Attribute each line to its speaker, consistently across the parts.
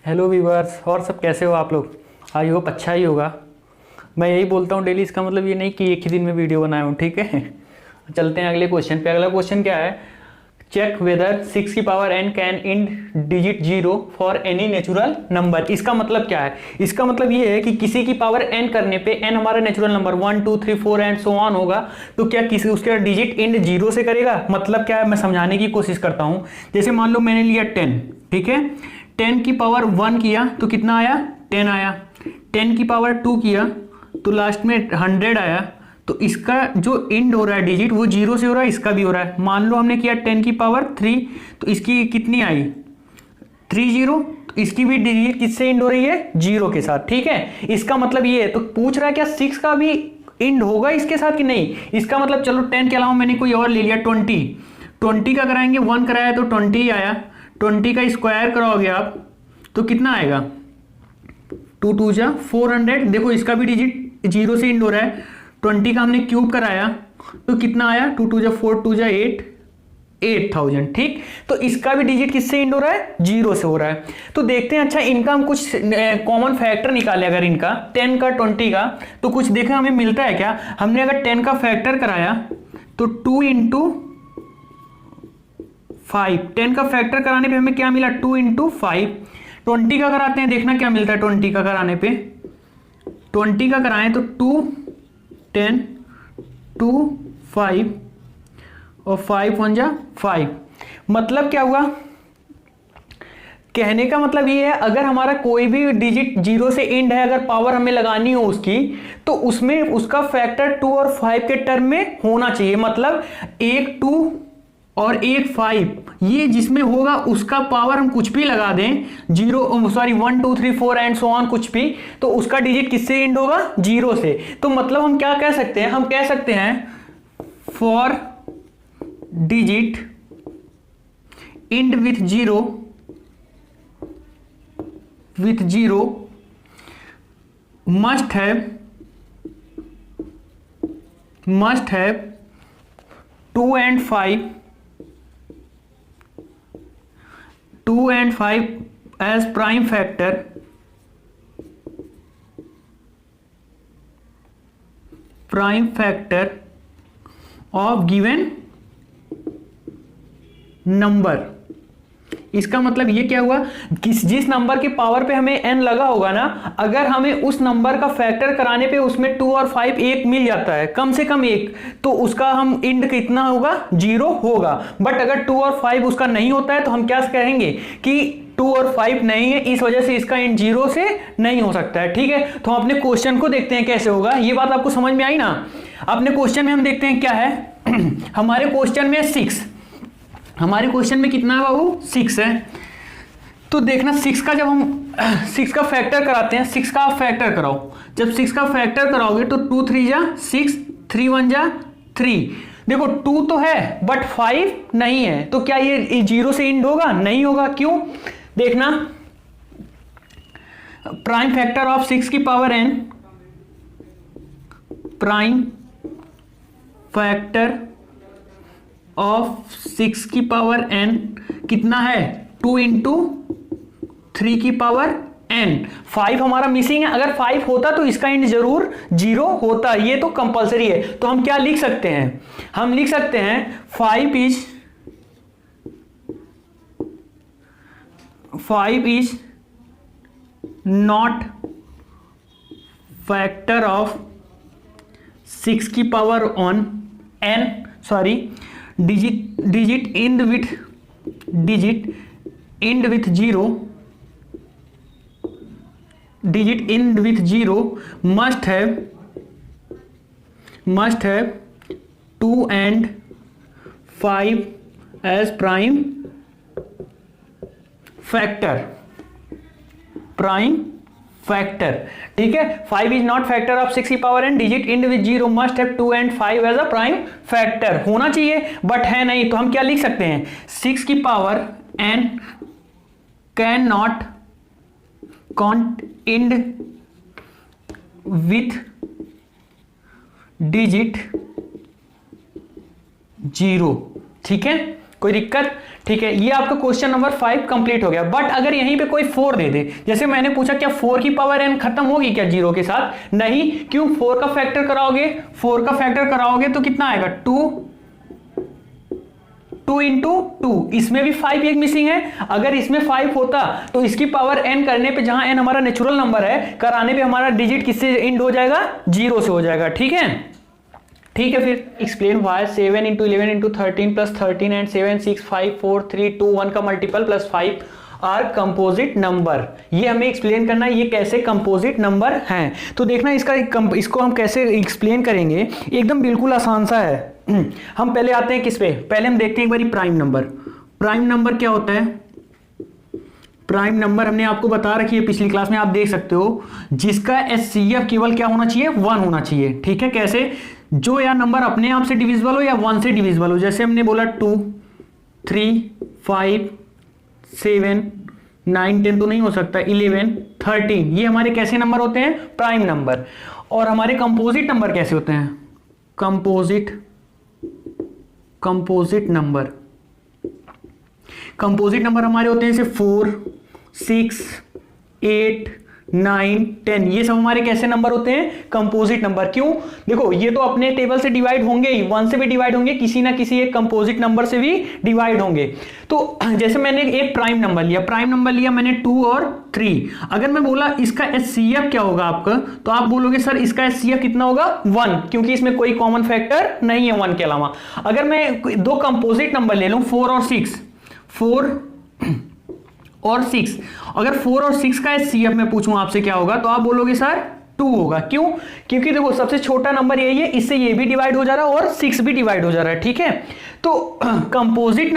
Speaker 1: Hello viewers, और सब कैसे हो आप लोग। आई होप अच्छा ही होगा। मैं यही बोलता हूँ डेली, इसका मतलब ये नहीं कि एक ही दिन में वीडियो बनाया हूँ, ठीक है। चलते हैं अगले क्वेश्चन पे। अगला क्वेश्चन क्या है, चेक वेदर 6 की power n can end digit 0 for any natural number. इसका मतलब क्या है, इसका मतलब ये है कि किसी की पावर n करने पे, n हमारा natural number 1 2 3 4 and so on होगा, तो क्या किसी उसका डिजिट इंड 0 से करेगा। मतलब क्या है, मैं समझाने की कोशिश करता हूँ। जैसे मान लो मैंने लिया 10, ठीक है। 10 की पावर 1 किया तो कितना आया, 10 आया। 10 की पावर 2 किया तो लास्ट में 100 आया। तो इसका जो इंड हो रहा है डिजिट वो 0 से हो रहा है, इसका भी हो रहा है। मान लो हमने किया 10 की पावर 3, तो इसकी कितनी आई, 30। तो इसकी भी डिजिट किससे इंड हो रही है, 0 के साथ, ठीक है। इसका मतलब ये है। तो पूछ रहा है क्या 6 का भी इंड होगा इसके साथ कि नहीं। इसका मतलब चलो 10 के अलावा मैंने कोई और ले लिया, 20 का कराएंगे, 1 कराया तो 20 आया। 20 का स्क्वायर कराओगे आप तो कितना आएगा, 2 2 जा 400। देखो इसका भी डिजिट 0 से इंड हो रहा है। 20 का हमने क्यूब कराया तो कितना आया, 2 2 जा 4 2 जा 8, 8000, ठीक। तो इसका भी डिजिट किससे इंड हो रहा है, 0 से हो रहा है। तो देखते हैं, अच्छा इनका हम कुछ कॉमन फैक्टर निकाले, अगर इनका 10 का 20 का, तो कुछ देखें हमें मिलता है क्या। हमने अगर 10 का फैक्टर कराया तो 2 इंटू 5, 10 का फैक्टर कराने पे हमें क्या मिला, 2 इंटू 5। 20 का कराते हैं, देखना क्या मिलता है 20 का कराने पे। 20 का कराएं तो 2 10 2 5 और 5 1 जा 5। मतलब क्या हुआ, कहने का मतलब ये है, अगर हमारा कोई भी डिजिट 0 से एंड है, अगर पावर हमें लगानी हो उसकी, तो उसमें उसका फैक्टर 2 और 5 के टर्म में होना चाहिए। मतलब एक 2 और एक 5, ये जिसमें होगा उसका पावर हम कुछ भी लगा दें, 1 2 3 4 एंड सो ऑन कुछ भी, तो उसका डिजिट किससे एंड होगा, 0 से। तो मतलब हम क्या कह सकते हैं, हम कह सकते हैं for digit and with 0 must have 2 and 5 as prime factor of given number. इसका मतलब ये क्या हुआ, जिस नंबर के पावर पे हमें n लगा होगा ना, अगर हमें उस नंबर का फैक्टर कराने पे उसमें 2 और 5 एक मिल जाता है, कम से कम एक, तो उसका हम इंड कितना होगा, 0 होगा। बट अगर 2 और 5 उसका नहीं होता है तो हम क्या कहेंगे कि 2 और 5 नहीं है, इस वजह से इसका इंड 0 से नहीं हो सकता है, ठीक है। तो हम अपने क्वेश्चन को देखते हैं कैसे होगा। ये बात आपको समझ में आई ना। अपने क्वेश्चन में हम देखते हैं क्या है। हमारे क्वेश्चन में 6, हमारे क्वेश्चन में कितना है बाबू, 6 है। तो देखना 6 का, जब हम 6 का फैक्टर कराते हैं, 6 का आप फैक्टर कराओ। जब 6 का फैक्टर कराओगे तो 2 3 जा 6, 3 1 जा 3। देखो 2 तो है बट 5 नहीं है, तो क्या ये 0 से इंड होगा, नहीं होगा। क्यों, देखना प्राइम फैक्टर ऑफ 6 की power n, prime factor of 6 की पावर n कितना है, 2 इंटू 3 की पावर n। 5 हमारा मिसिंग है, अगर 5 होता तो इसका इंड जरूर 0 होता, ये तो कंपलसरी है। तो हम क्या लिख सकते हैं, हम लिख सकते हैं 5 इज नॉट फैक्टर ऑफ 6 की power on n, sorry, digit end with 0 must have 2 and 5 as prime factor, ठीक है। 5 इज नॉट फैक्टर ऑफ 6 की power n, digit end with 0 must have 2 and 5 as a prime factor. होना चाहिए but है नहीं, तो हम क्या लिख सकते हैं, 6 की power n can not end with digit 0, ठीक है। कोई दिक्कत? ठीक है, ये आपका क्वेश्चन नंबर 5 कंप्लीट हो गया। बट अगर यहीं पे कोई 4 दे दे, जैसे मैंने पूछा क्या 4 की पावर n खत्म होगी क्या 0 के साथ? नहीं, क्यों? 4 का फैक्टर कराओगे, 4 का फैक्टर कराओगे तो कितना आएगा? 2 इंटू 2, इसमें भी 5 एक मिसिंग है। अगर इसमें 5 होता तो इसकी पावर n करने पे, जहां n हमारा नेचुरल नंबर है, कराने पे हमारा डिजिट किससे एंड हो जाएगा? 0 से हो जाएगा। ठीक है, ठीक है। फिर explain why 7 into 11 into 13 plus 13 and 7 6 5 4 3 2 1 का multiple plus 5 are composite number. ये हमें एक्सप्लेन करना है, ये कैसे कंपोजिट नंबर हैं। तो देखना इसको हम कैसे एक्सप्लेन करेंगे, एकदम बिल्कुल आसान सा है। हम पहले आते हैं किस पे? पहले हम देखते हैं एक बारी प्राइम नंबर। प्राइम नंबर क्या होता है? प्राइम नंबर हमने आपको बता रखी है पिछली क्लास में, आप देख सकते हो, जिसका एचसीएफ केवल क्या होना चाहिए? 1 होना चाहिए। ठीक है, कैसे? जो या नंबर अपने आप से डिविजिबल हो या 1 से डिविजिबल हो। जैसे हमने बोला 2 3 5 7 9 10 तो नहीं हो सकता, 11 13, ये हमारे कैसे नंबर होते हैं? Prime number. और हमारे कंपोजिट नंबर कैसे होते हैं? कंपोजिट नंबर हमारे होते हैं जैसे 4 6 8 9 10, ये सब हमारे कैसे नंबर होते हैं? Composite number. क्यों? देखो, ये तो अपने टेबल से डिवाइड होंगे ही, 1 से भी डिवाइड होंगे, किसी ना किसी एक कंपोजिट नंबर से भी डिवाइड होंगे। तो जैसे मैंने एक प्राइम नंबर लिया मैंने 2 और 3। अगर मैं बोला इसका एचसीएफ क्या होगा आपका, तो आप बोलोगे सर इसका एचसीएफ कितना होगा? 1, क्योंकि इसमें कोई कॉमन फैक्टर नहीं है 1 के अलावा। अगर मैं दो कंपोजिट नंबर ले लूं 4 और 6, 4 और 6, अगर 4 और 6 का एचसीएफ मैं पूछूं आपसे क्या होगा, तो आप बोलोगे सर 2 होगा। क्यों? क्योंकि देखो सबसे छोटा नंबर यही है, इससे ये भी डिवाइड हो जा रहा है और 6 भी डिवाइड हो जा रहा है। ठीक है, तो कंपोजिट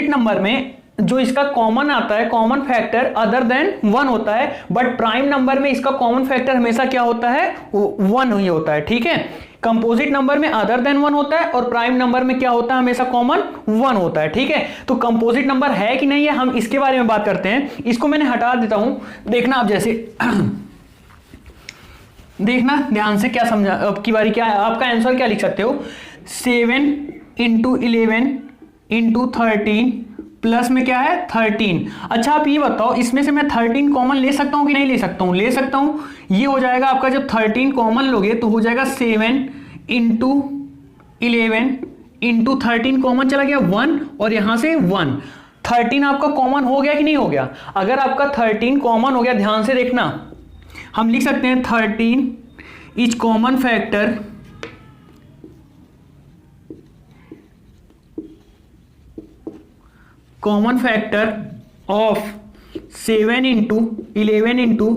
Speaker 1: नंबर में जो इसका कॉमन आता है, कॉमन फैक्टर अदर देन 1 होता है, बट प्राइम नंबर में इसका कॉमन फैक्टर हमेशा क्या होता है? 1 ही होता है। ठीक है, कंपोजिट नंबर में अदर देन 1 होता है और प्राइम नंबर में क्या होता है? हमेशा कॉमन 1 होता है। ठीक है, तो कंपोजिट नंबर है कि नहीं है, हम इसके बारे में बात करते हैं। इसको मैंने हटा देता हूं, देखना आप जैसे देखना ध्यान से, क्या समझा अब की बारी, क्या है आपका आंसर, क्या लिख सकते हो? 7 इंटू 11 इंटू 13 प्लस में क्या है? 13। अच्छा आप ये बताओ, इसमें से मैं 13 कॉमन ले सकता हूं कि नहीं ले सकता हूं? ले सकता हूं। ये हो जाएगा आपका, जब 13 कॉमन लोगे तो हो जाएगा 7 इंटू 11 इंटू 13, कॉमन चला गया 1 और यहां से 1। 13 आपका कॉमन हो गया कि नहीं हो गया? अगर आपका 13 कॉमन हो गया, ध्यान से देखना, हम लिख सकते हैं 13 is common factor of 7 into 11 into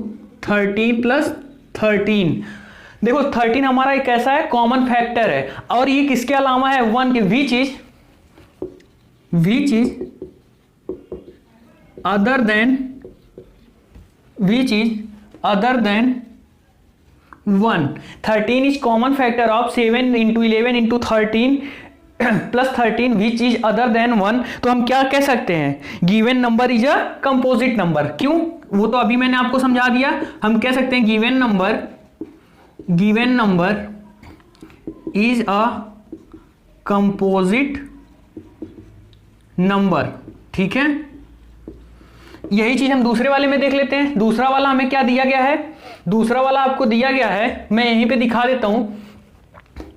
Speaker 1: 13 plus 13। देखो 13 हमारा एक ऐसा है कॉमन फैक्टर है, और ये किसके अलावा है? 1 के। Which is other than 1। 13 is common factor of 7 into 11 into 13 plus 13 which is other than 1। तो हम क्या कह सकते हैं? Given number is a composite number. क्यों? वो तो अभी मैंने आपको समझा दिया। हम कह सकते हैं given number is a composite number. ठीक है, यही चीज हम दूसरे वाले में देख लेते हैं। दूसरा वाला हमें क्या दिया गया है? दूसरा वाला आपको दिया गया है, मैं यहीं पे दिखा देता हूं,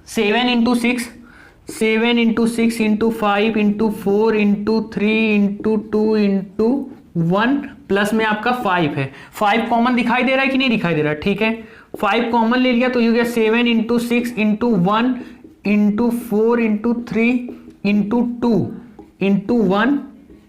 Speaker 1: 7 into 6 7 into 6 into 5 into 4 into 3 into 2 into 1 plus में आपका 5 है। 5 कॉमन दिखाई दे रहा है कि नहीं दिखाई दे रहा है? ठीक है, 5 कॉमन ले लिया तो ये हो गया 7 into 6 into 1 into 4 into 3 into 2 into 1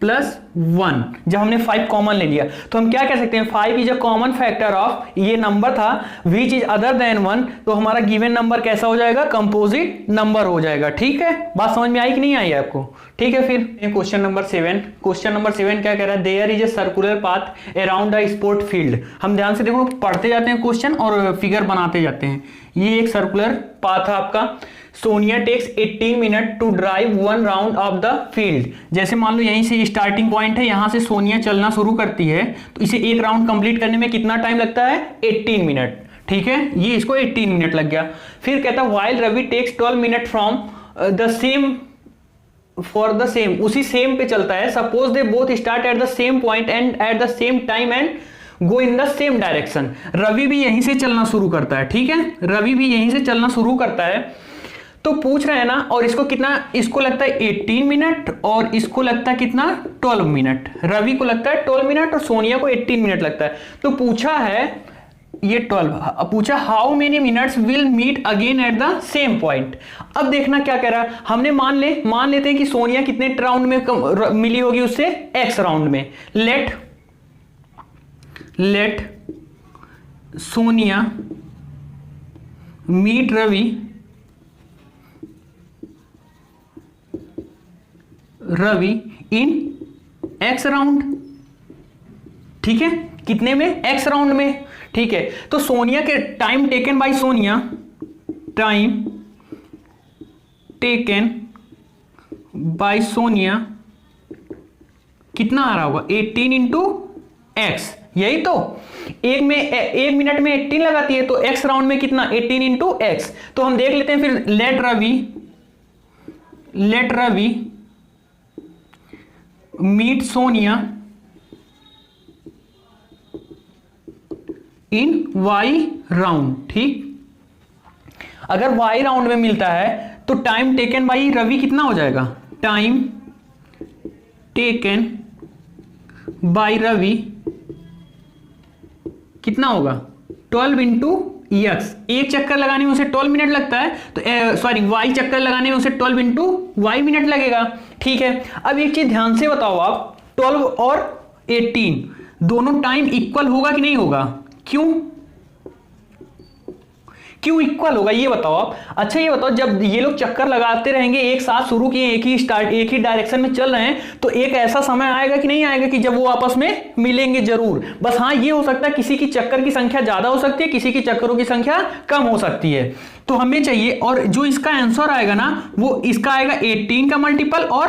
Speaker 1: plus 1। जब हमने 5 कॉमन ले लिया तो हम क्या कह सकते हैं? 5 is a common factor of, ये नंबर था, विच इज अदर देन 1, तो हमारा गिवन नंबर कैसा हो जाएगा? कंपोजिट नंबर हो जाएगा। ठीक है, बात समझ में आई कि नहीं आई आपको? ठीक है, फिर क्वेश्चन नंबर 7 क्या कह रहा है? There is a circular path around the sport field. हम ध्यान से देखो, पढ़ते जाते हैं क्वेश्चन और फिगर बनाते जाते हैं। ये एक सर्कुलर पाथ है आपका। Sonia takes 18 minute to drive 1 round of the field. जैसे मान लो यहीं से स्टार्टिंग पॉइंट है, यहां से सोनिया चलना शुरू करती है, तो इसे एक राउंड कंप्लीट करने में कितना टाइम लगता है? 18 मिनट। ठीक है, ये इसको 18 मिनट लग गया। फिर कहता है while Ravi takes 12 minutes from the same for the same, उसी सेम पे चलता है। Suppose they both start at the same point and at the same time and go in the same direction. Ravi भी यहीं से चलना शुरू करता है, ठीक है, रवि भी यहीं से चलना शुरू करता है। तो पूछ रहे हैं ना, और इसको कितना, इसको लगता है 18 मिनट और इसको लगता है कितना 12 मिनट। रवि को लगता है 12 मिनट और सोनिया को 18 मिनट लगता है। तो पूछा है ये 12, पूछा how many minutes will meet again at the same point. अब देखना क्या कह रहा है, हमने मान लेते हैं कि सोनिया कितने राउंड में मिली होगी उससे, एक्स राउंड में। लेट सोनिया मीट रवि इन एक्स राउंड, ठीक है, कितने में, एक्स राउंड में, ठीक है। तो सोनिया के time taken by Sonia, time taken by Sonia कितना आ रहा होगा, 18 इंटू एक्स, यही तो। एक मिनट में 18 लगाती है, तो एक्स राउंड में कितना, 18 इंटू एक्स। तो हम देख लेते हैं फिर, लेट रवि मीट सोनिया इन वाई राउंड, ठीक। अगर वाई राउंड में मिलता है तो टाइम टेकन बाई रवि कितना हो जाएगा, टाइम टेकन बाई रवि कितना होगा, 12 इंटू एक्स। एक चक्कर लगाने में उसे 12 मिनट लगता है, तो सॉरी वाई चक्कर लगाने में उसे 12 इंटू वाई मिनट लगेगा, ठीक है। अब एक चीज ध्यान से बताओ आप, 12 और 18 दोनों टाइम इक्वल होगा कि नहीं होगा, क्यों इक्वल होगा ये बताओ आप। अच्छा ये बताओ, जब ये लोग चक्कर लगाते रहेंगे, एक साथ शुरू किए, एक ही डायरेक्शन में चल रहे हैं, तो एक ऐसा समय आएगा कि नहीं आएगा कि जब वो आपस में मिलेंगे जरूर। बस हाँ ये हो सकता है किसी की चक्कर की संख्या ज्यादा हो सकती है, किसी की चक्करों की संख्या कम हो सकती है। तो हमें चाहिए, और जो इसका आंसर आएगा ना, वो इसका आएगा 18 का मल्टीपल और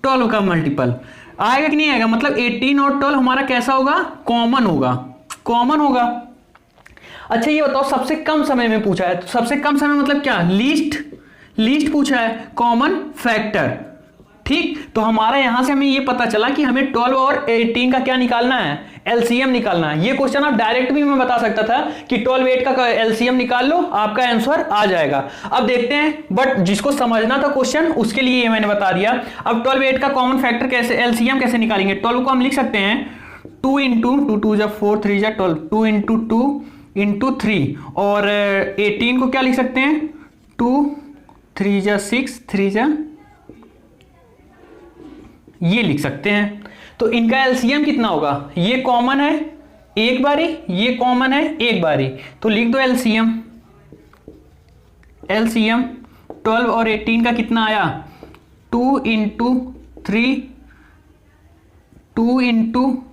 Speaker 1: 12 का मल्टीपल आएगा कि नहीं आएगा। मतलब 18 और 12 हमारा कैसा होगा, कॉमन होगा। अच्छा ये बताओ, सबसे कम समय में पूछा है, तो सबसे कम समय मतलब क्या, लीस्ट पूछा है, कॉमन फैक्टर, ठीक। तो हमारा यहां से हमें ये पता चला कि हमें 12 और 18 का क्या निकालना है, एलसीएम निकालना है। ये क्वेश्चन आप डायरेक्ट भी मैं बता सकता था कि 12 8 का एलसीएम निकाल लो, आपका आंसर आ जाएगा। अब देखते हैं, बट जिसको समझना था क्वेश्चन उसके लिए ये मैंने बता दिया। अब 12 8 का कॉमन फैक्टर कैसे, एलसीएम कैसे निकालेंगे। 12 को हम लिख सकते हैं 2 इंटू 2 2 जा 4 3 जा 12, 2 इंटू 2 इंटू 3, और 18 को क्या लिख सकते हैं, 2 3 जा 6 3 जा, ये लिख सकते हैं। तो इनका एलसीएम कितना होगा, ये कॉमन है एक बारी, ये कॉमन है एक बारी, तो लिख दो एलसीएम 12 और 18 का कितना आया, 2 इंटू 3 2 इंटू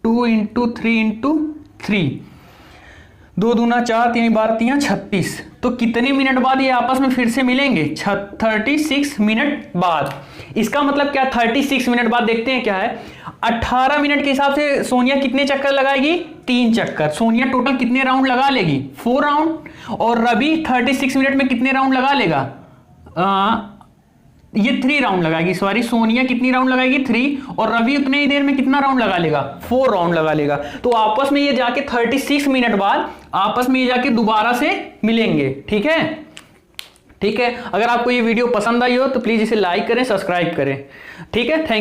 Speaker 1: 2 इंटू 3 इंटू 3, 2 दूना 4 3 12 3 36। तो कितने मिनट बाद ये आपस में फिर से मिलेंगे, 36 मिनट बाद। इसका मतलब क्या, 36 मिनट बाद देखते हैं क्या है। 18 मिनट के हिसाब से सोनिया कितने चक्कर लगाएगी, 3 चक्कर। सोनिया टोटल कितने राउंड लगा लेगी, 4 राउंड। और रवि 36 मिनट में कितने राउंड लगा लेगा, ये 3 राउंड लगाएगी, सॉरी सोनिया कितनी राउंड लगाएगी, 3, और रवि उतने ही देर में कितना राउंड लगा लेगा, 4 राउंड लगा लेगा। तो आपस में ये जाके 36 मिनट बाद आपस में ये जाके दोबारा से मिलेंगे, ठीक है। अगर आपको ये वीडियो पसंद आई हो तो प्लीज इसे लाइक करें, सब्सक्राइब करें, ठीक है। थैंक